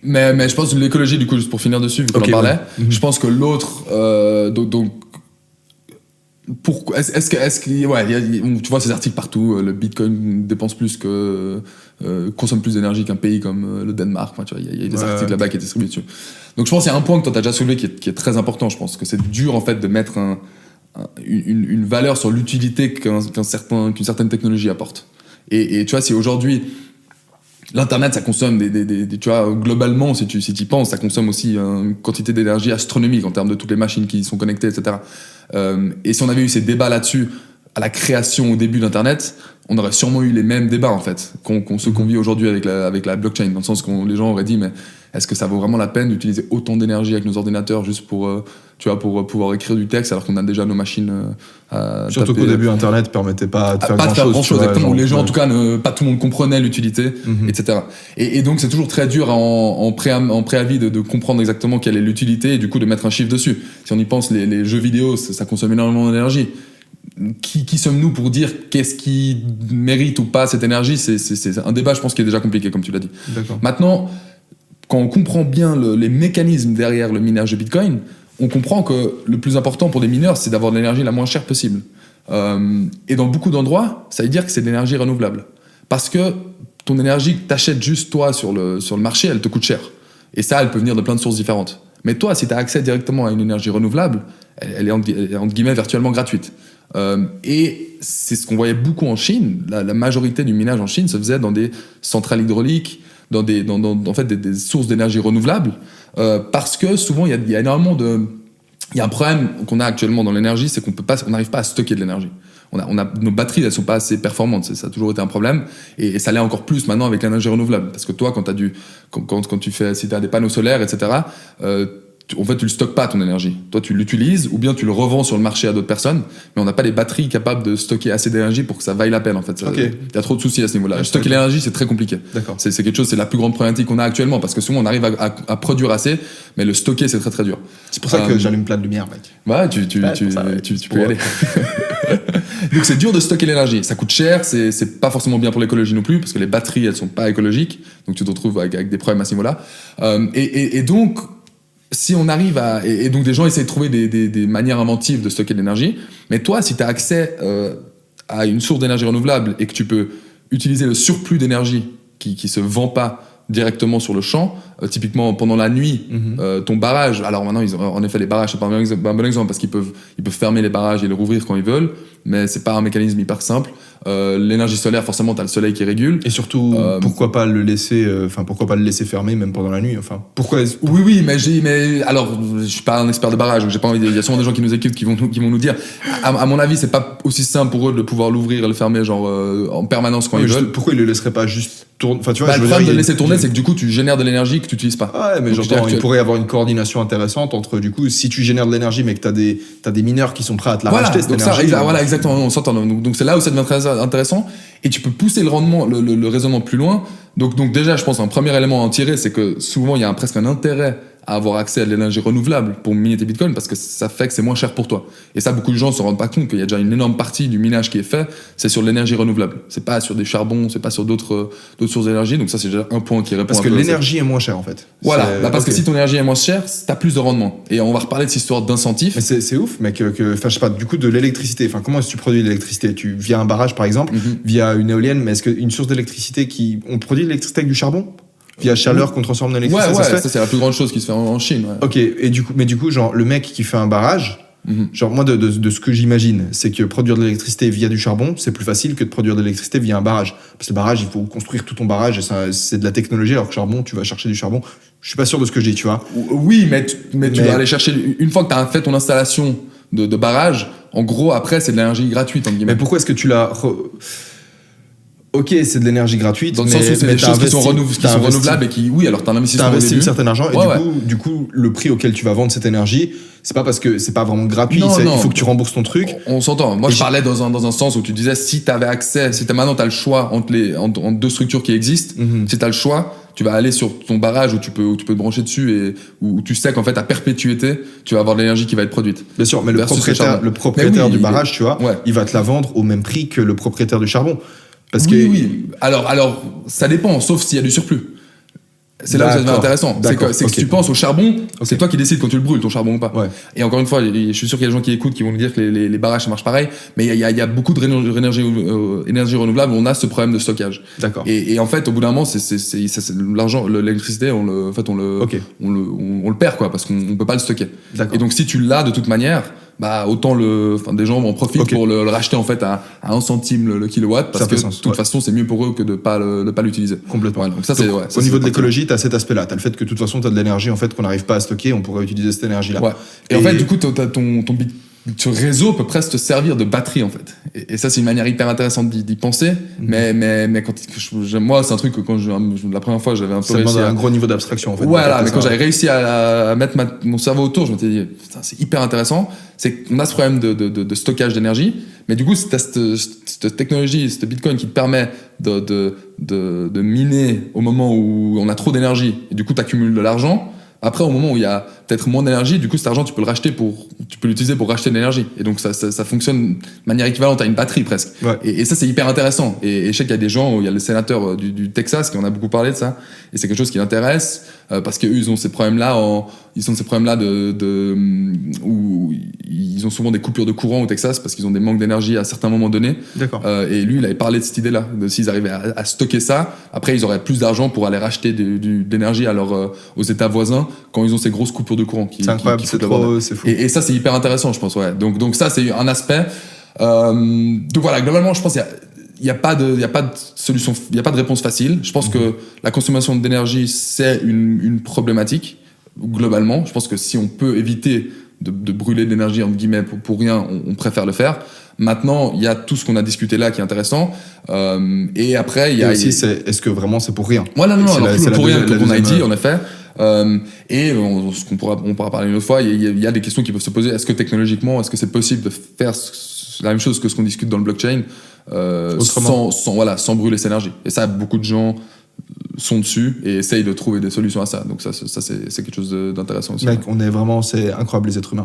Mais je pense que l'écologie, du coup, juste pour finir dessus, vu qu'on en parlait, je pense que l'autre, donc pourquoi est-ce que ouais, tu vois ces articles partout, le Bitcoin dépense plus que consomme plus d'énergie qu'un pays comme le Danemark. Enfin, tu vois, il y a des articles là-bas qui est distribué dessus. Donc je pense qu'il y a un point que toi t'as déjà soulevé qui est très important. Je pense que c'est dur en fait de mettre une valeur sur l'utilité qu'une certaine technologie apporte. Et tu vois, si aujourd'hui l'internet ça consomme tu vois, globalement si tu y penses, ça consomme aussi une quantité d'énergie astronomique en termes de toutes les machines qui y sont connectées, etc. Et si on avait eu ces débats là-dessus à la création au début d'internet, on aurait sûrement eu les mêmes débats en fait ceux qu'on vit aujourd'hui avec la blockchain, dans le sens que les gens auraient dit mais est-ce que ça vaut vraiment la peine d'utiliser autant d'énergie avec nos ordinateurs juste pour pouvoir écrire du texte alors qu'on a déjà nos machines surtout qu'au début internet permettait pas de faire grand chose exactement, où les gens en tout cas pas tout le monde comprenait l'utilité, etc. Et donc c'est toujours très dur en préavis de comprendre exactement quelle est l'utilité et du coup de mettre un chiffre dessus. Si on y pense, les jeux vidéo ça consomme énormément d'énergie. Qui sommes-nous pour dire qu'est-ce qui mérite ou pas cette énergie? C'est un débat, je pense, qui est déjà compliqué, comme tu l'as dit. D'accord. Maintenant, quand on comprend bien les mécanismes derrière le minage de Bitcoin, on comprend que le plus important pour des mineurs, c'est d'avoir de l'énergie la moins chère possible. Et dans beaucoup d'endroits, ça veut dire que c'est de l'énergie renouvelable. Parce que ton énergie que tu achètes juste toi sur le marché, elle te coûte cher. Et ça, elle peut venir de plein de sources différentes. Mais toi, si tu as accès directement à une énergie renouvelable, elle est entre guillemets virtuellement gratuite. Et c'est ce qu'on voyait beaucoup en Chine. La majorité du minage en Chine se faisait dans des centrales hydrauliques, dans en fait des sources d'énergie renouvelables, parce que souvent il y a énormément il y a un problème qu'on a actuellement dans l'énergie, c'est qu'on n'arrive pas à stocker de l'énergie. Nos batteries, elles sont pas assez performantes, ça a toujours été un problème, et ça l'est encore plus maintenant avec l'énergie renouvelable, parce que toi, quand tu fais, si tu as des panneaux solaires, etc., en fait, tu le stockes pas ton énergie. Toi, tu l'utilises ou bien tu le revends sur le marché à d'autres personnes, mais on n'a pas les batteries capables de stocker assez d'énergie pour que ça vaille la peine. En fait, il y a trop de soucis à ce niveau-là. Stocker l'énergie, c'est très compliqué. D'accord. C'est quelque chose, c'est la plus grande problématique qu'on a actuellement, parce que souvent on arrive à produire assez, mais le stocker, c'est très très dur. C'est pour ça que j'allume plein de lumière, mec. Ouais, tu peux y aller. Donc c'est dur de stocker l'énergie. Ça coûte cher, c'est pas forcément bien pour l'écologie non plus, parce que les batteries, elles sont pas écologiques, donc tu te retrouves avec des problèmes à ce niveau-là. Et donc si on arrive et donc des gens essayent de trouver des manières inventives de stocker de l'énergie, mais toi, si tu as accès à une source d'énergie renouvelable et que tu peux utiliser le surplus d'énergie qui se vend pas directement sur le champ, typiquement pendant la nuit, ton barrage, alors maintenant en effet les barrages c'est pas un bon exemple parce qu'ils peuvent fermer les barrages et les rouvrir quand ils veulent, mais c'est pas un mécanisme hyper simple. L'énergie solaire, forcément t'as le soleil qui régule, et surtout pourquoi pas le laisser fermer même pendant la nuit, enfin pourquoi oui mais alors je suis pas un expert de barrage, donc j'ai pas envie il y a sûrement des gens qui nous écoutent qui vont nous dire à mon avis c'est pas aussi simple pour eux de pouvoir l'ouvrir et le fermer genre en permanence quand ils veulent. Pourquoi ils le laisseraient pas juste tourner, enfin tu vois, le problème de le laisser tourner c'est que du coup tu génères de l'énergie que tu utilises pas. Ouais, mais j'entends, il pourrait y avoir une coordination intéressante entre, du coup, si tu génères de l'énergie mais que t'as des mineurs qui sont prêts à te la racheter, cette énergie. Voilà, exactement, on s'entend. Donc c'est là où ça devient très intéressant, et tu peux pousser le rendement, le raisonnement plus loin. Donc déjà, je pense un premier élément à en tirer, c'est que souvent il y a presque un intérêt à avoir accès à de l'énergie renouvelable pour miner tes bitcoins, parce que ça fait que c'est moins cher pour toi. Et ça, beaucoup de gens se rendent pas compte qu'il y a déjà une énorme partie du minage qui est fait, c'est sur l'énergie renouvelable. C'est pas sur des charbons, c'est pas sur d'autres sources d'énergie. Donc ça, c'est déjà un point qui répond. Parce que l'énergie est moins chère en fait. Voilà, parce que si ton énergie est moins chère, t'as plus de rendement. Et on va reparler de cette histoire d'incentif. Mais c'est ouf, mec. Enfin, je sais pas. Du coup, de l'électricité. Enfin, comment est-ce que tu produis de l'électricité? Via un barrage, par exemple, via une éolienne. Mais est-ce qu'une source d'électricité on produit de l'électricité avec du charbon? Via chaleur qu'on transforme en électricité. Ouais, ça c'est la plus grande chose qui se fait en Chine. Ouais. Ok, et du coup, genre le mec qui fait un barrage, genre moi de ce que j'imagine, c'est que produire de l'électricité via du charbon, c'est plus facile que de produire de l'électricité via un barrage. Parce que le barrage, il faut construire tout ton barrage, et c'est de la technologie, alors que charbon, tu vas chercher du charbon. Je suis pas sûr de ce que je dis, tu vois. Oui, mais tu vas aller chercher, une fois que tu as fait ton installation de barrage, en gros après c'est de l'énergie gratuite entre guillemets. Mais pourquoi est-ce que tu l'as Ok, c'est de l'énergie gratuite, dans le sens où c'est des choses qui sont renouvelables et qui, oui, alors t'as un investissement. T'as investi un certain argent et du coup, le prix auquel tu vas vendre cette énergie, c'est pas parce que c'est pas vraiment gratuit, il faut que tu rembourses ton truc. On s'entend. Moi, je parlais dans un sens où tu disais si t'avais accès, maintenant t'as le choix entre deux structures qui existent, si t'as le choix, tu vas aller sur ton barrage où tu peux te brancher dessus et où tu sais qu'en fait à perpétuité, tu vas avoir de l'énergie qui va être produite. Bien sûr, mais le propriétaire du barrage, tu vois, il va te la vendre au même prix que le propriétaire du charbon. Parce que alors ça dépend, sauf s'il y a du surplus. C'est là où ça devient intéressant. C'est que si tu penses au charbon, c'est toi qui décides quand tu le brûles, ton charbon ou pas. Ouais. Et encore une fois, je suis sûr qu'il y a des gens qui écoutent qui vont nous dire que les barrages ça marche pareil, mais il y a beaucoup de énergie renouvelable où on a ce problème de stockage. D'accord. Et en fait, au bout d'un moment, c'est l'argent, l'électricité, on le perd quoi, parce qu'on peut pas le stocker. D'accord. Et donc si tu l'as de toute manière, bah autant des gens en profitent pour le racheter en fait à 1 centime le kilowatt, parce que de toute façon c'est mieux pour eux que de pas l'utiliser. Complètement. Ouais, donc ça, au niveau de l'écologie, t'as cet aspect-là, t'as le fait que de toute façon t'as de l'énergie en fait qu'on n'arrive pas à stocker, on pourrait utiliser cette énergie là. Ouais. Et en fait du coup ce réseau peut presque te servir de batterie en fait. Et ça c'est une manière hyper intéressante d'y penser. Mais moi c'est un truc que quand la première fois j'avais un peu réussi à un gros niveau d'abstraction en fait. Voilà, mais quand j'avais réussi à mettre mon cerveau autour, je m'étais dit putain, c'est hyper intéressant. C'est qu'on a ce problème de stockage d'énergie, mais du coup t'as cette technologie, cette Bitcoin qui te permet de miner au moment où on a trop d'énergie et du coup t'accumules de l'argent. Après, au moment où il y a peut-être moins d'énergie, du coup, cet argent, tu peux l'utiliser pour racheter de l'énergie. Et donc, ça fonctionne de manière équivalente à une batterie presque. Ouais. Et ça, c'est hyper intéressant. Et je sais qu'il y a des gens, il y a le sénateur du Texas qui en a beaucoup parlé de ça. Et c'est quelque chose qui l'intéresse, parce qu'eux, ils ont ces problèmes-là où ils ont souvent des coupures de courant au Texas parce qu'ils ont des manques d'énergie à certains moments donnés. D'accord. Et lui, il avait parlé de cette idée-là, de s'ils arrivaient à stocker ça, après, ils auraient plus d'argent pour aller racheter d'énergie aux États voisins quand ils ont ces grosses coupures de courant. C'est incroyable, c'est fou. Et ça, c'est hyper intéressant, je pense. Ouais. Donc ça, c'est un aspect. Donc voilà, globalement, je pense qu'il y a pas de solution, il y a pas de réponse facile. Je pense que la consommation d'énergie, c'est une problématique globalement. Je pense que si on peut éviter de brûler de l'énergie entre guillemets pour rien, on préfère le faire. Maintenant, il y a tout ce qu'on a discuté là qui est intéressant. Et après, il y a aussi, est-ce que vraiment c'est pour rien? Ouais, non, c'est pour rien, comme on a dit, en effet. Et on pourra parler une autre fois. Il y a des questions qui peuvent se poser. Est-ce que technologiquement, est-ce que c'est possible de faire la même chose que ce qu'on discute dans le blockchain sans brûler cette énergie? Et ça, beaucoup de gens sont dessus et essayent de trouver des solutions à ça. Donc ça c'est quelque chose d'intéressant aussi. Mec, c'est incroyable les êtres humains.